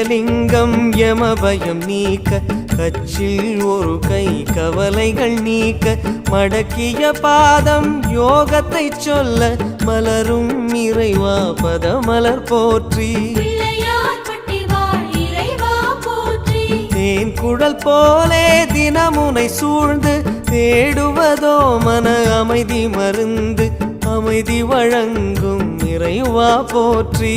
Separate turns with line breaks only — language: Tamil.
லிங்கம் யமபயம் நீக்க கச்சில் ஒரு கை கவலைகள் நீக்க மடக்கிய பாதம் யோகத்தை சொல்ல மலரும் இறைவா பதமலர் போற்றி தேன் குழல் போலே தினமுனை சூழ்ந்து தேடுவதோ மன அமைதி மருந்து அமைதி வழங்கும் இறைவா போற்றி.